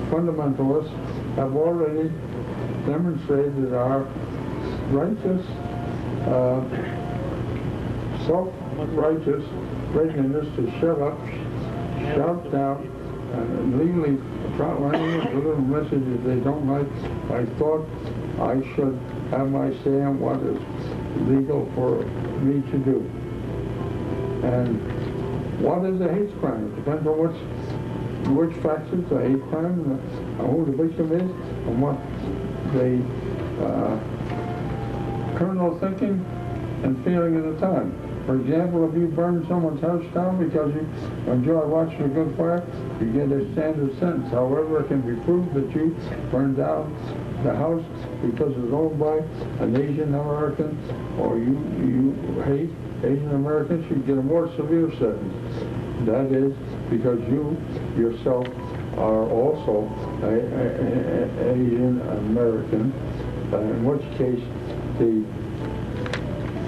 fundamentalists have already demonstrated our righteous, self-righteous readiness to shut up, shout down, and legally frontline little messages they don't like, I thought I should have my say on what is legal for me to do. And what is a hate crime? It depends on which factors a hate crime, and who the victim is, and what the criminal thinking and feeling at the time. For example, if you burn someone's house down because you enjoy watching a good fire, you get a standard sentence. However, it can be proved that you burned down the house because it's owned by an Asian American, or you hate Asian Americans, you get a more severe sentence. That is because you yourself are also Asian American, in which case the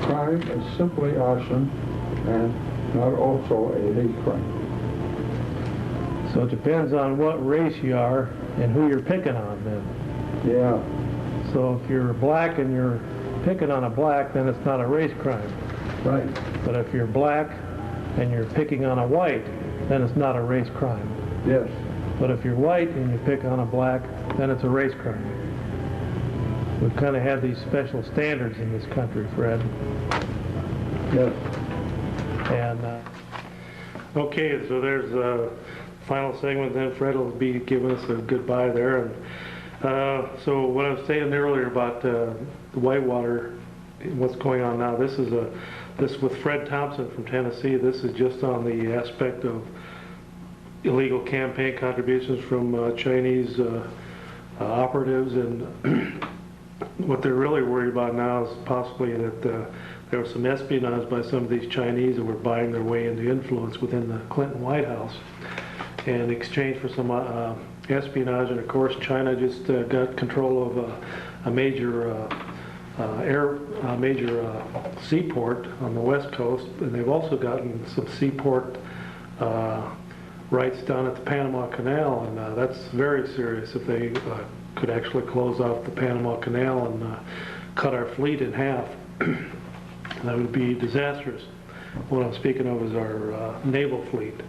crime is simply arson and not also a hate crime. So it depends on what race you are and who you're picking on then. Yeah. So if you're black and you're picking on a black, then it's not a race crime. Right. But if you're black and you're picking on a white, then it's not a race crime. Yes. But if you're white and you pick on a black, then it's a race crime. We've kind of had these special standards in this country, Fred. Yes. And Okay, so there's a final segment, then Fred will be giving us a goodbye there. And so what I was saying earlier about the Whitewater, what's going on now, this with Fred Thompson from Tennessee, this is just on the aspect of illegal campaign contributions from Chinese operatives, and what they're really worried about now is possibly that there was some espionage by some of these Chinese that were buying their way into influence within the Clinton White House in exchange for some espionage. And of course China just got control of a major seaport on the west coast, and they've also gotten some seaport rights down at the Panama Canal, and that's very serious if they could actually close off the Panama Canal and cut our fleet in half. That would be disastrous. What I'm speaking of is our naval fleet.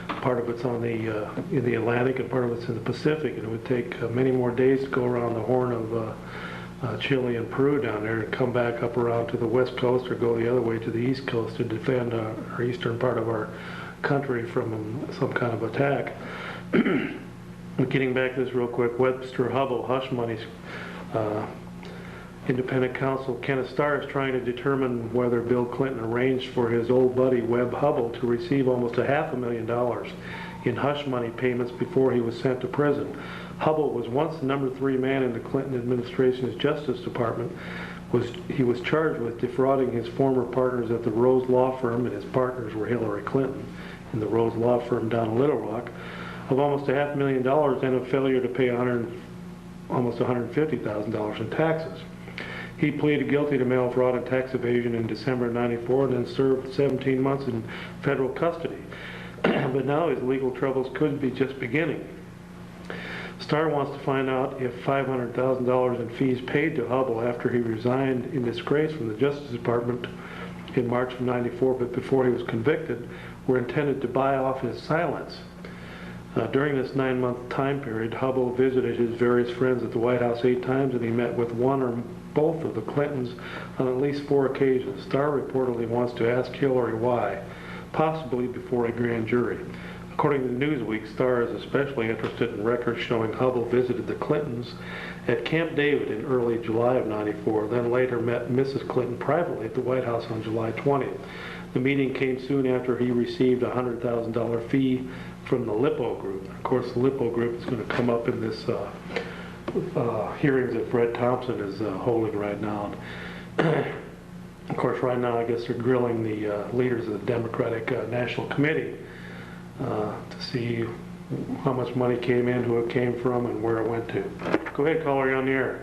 Part of it's on in the Atlantic and part of it's in the Pacific, and it would take many more days to go around the Horn of Chile and Peru down there and come back up around to the west coast or go the other way to the east coast to defend our eastern part of our country from some kind of attack. Getting back to this real quick, Webster Hubbell, hush money's independent counsel Kenneth Starr is trying to determine whether Bill Clinton arranged for his old buddy Webb Hubbell to receive almost $500,000 in hush money payments before he was sent to prison. Hubbell was once the number 3 man in the Clinton administration's Justice Department. He was charged with defrauding his former partners at the Rose Law Firm, and his partners were Hillary Clinton in the Rose Law Firm down in Little Rock, of almost $500,000 and a failure to pay almost $150,000 in taxes. He pleaded guilty to mail fraud and tax evasion in December of '94 and then served 17 months in federal custody. But now his legal troubles could be just beginning. Starr wants to find out if $500,000 in fees paid to Hubbell after he resigned in disgrace from the Justice Department in March of '94, but before he was convicted, were intended to buy off his silence. During this 9-month time period, Hubbell visited his various friends at the White House 8 times, and he met with one or both of the Clintons on at least 4 occasions. Starr reportedly wants to ask Hillary why, possibly before a grand jury. According to Newsweek, Star is especially interested in records showing Hubble visited the Clintons at Camp David in early July of '94, then later met Mrs. Clinton privately at the White House on July 20th. The meeting came soon after he received a $100,000 fee from the Lippo Group. Of course, the Lippo Group is going to come up in this hearings that Fred Thompson is holding right now. Of course, right now, I guess they're grilling the leaders of the Democratic National Committee to see how much money came in, who it came from, and where it went to. Go ahead, caller, you're on the air.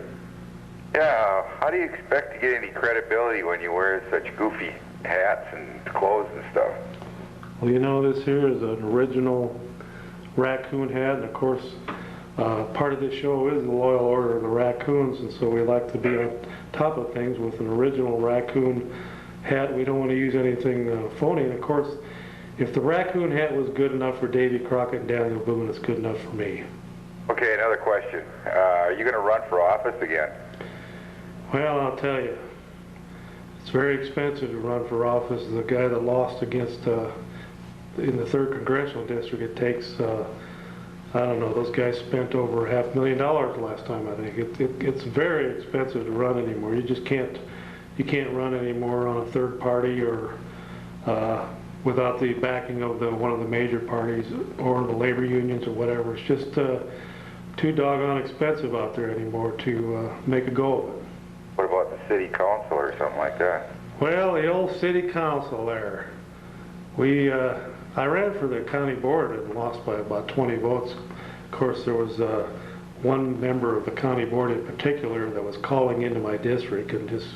Yeah, how do you expect to get any credibility when you wear such goofy hats and clothes and stuff? Well, you know, this here is an original raccoon hat, and of course, part of this show is the Loyal Order of the Raccoons, and so we like to be on top of things with an original raccoon hat. We don't want to use anything phony, and of course, if the raccoon hat was good enough for Davy Crockett and Daniel Boone, it's good enough for me. Okay, another question. Are you going to run for office again? Well, I'll tell you, it's very expensive to run for office. The guy that lost against, in the 3rd Congressional District, it takes, I don't know, those guys spent over $500,000 last time, I think. It's very expensive to run anymore. You just can't run anymore on a third party or without the backing of one of the major parties or the labor unions or whatever. It's just too doggone expensive out there anymore to make a go of it. What about the city council or something like that? Well, the old city council there. I ran for the county board and lost by about 20 votes. Of course, there was one member of the county board in particular that was calling into my district and just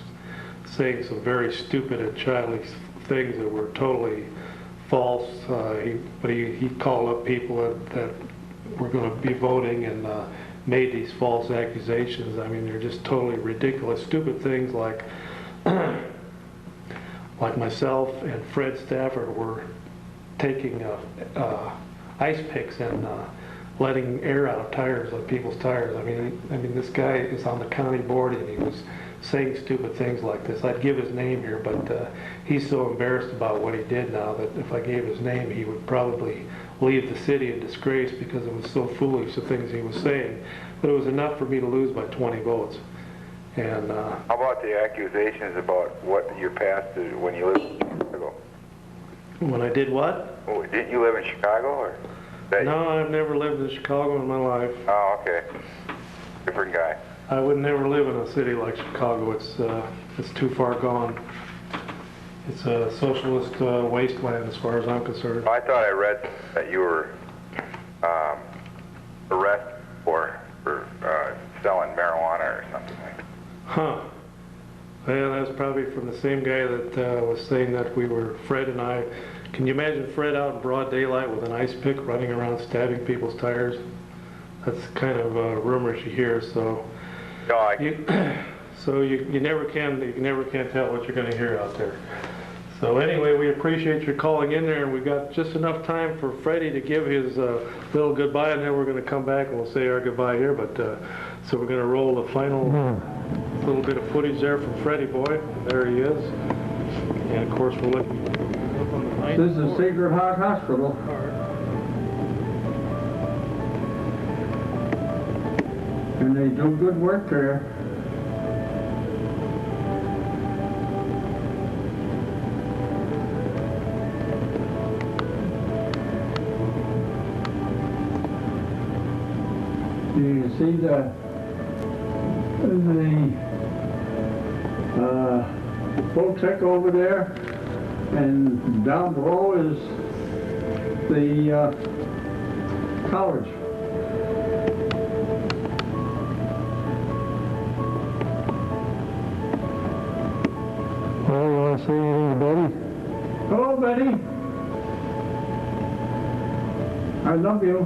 saying some very stupid and childish things that were totally false. He called up people that were going to be voting and made these false accusations. I mean, they're just totally ridiculous, stupid things like myself and Fred Stafford were taking ice picks and letting air out of tires on people's tires. I mean, this guy is on the county board and he was saying stupid things like this. I'd give his name here, but he's so embarrassed about what he did now that if I gave his name, he would probably leave the city in disgrace because it was so foolish, the things he was saying. But it was enough for me to lose by 20 votes. And how about the accusations about what your past is when you lived in Chicago? When I did what? Oh, didn't you live in Chicago? Or no, I've never lived in Chicago in my life. Oh, okay. Different guy. I would never live in a city like Chicago. It's too far gone. It's a socialist wasteland as far as I'm concerned. I thought I read that you were arrested for selling marijuana or something like that. Huh. Well, that's probably from the same guy that was saying that Fred and I. Can you imagine Fred out in broad daylight with an ice pick running around stabbing people's tires? That's kind of rumors you hear, so. No, you never can tell what you're going to hear out there. So anyway, we appreciate your calling in there, and we've got just enough time for Freddie to give his little goodbye, and then we're going to come back and we'll say our goodbye here. But so we're going to roll the final little bit of footage there from Freddie boy. There he is, and of course we'll look on the ninth This is floor. Sacred Heart Hospital. And they do good work there. You can see the Voltec over there, and down below is the college. Well, you want to say anything to Betty? Hello, Betty. I love you.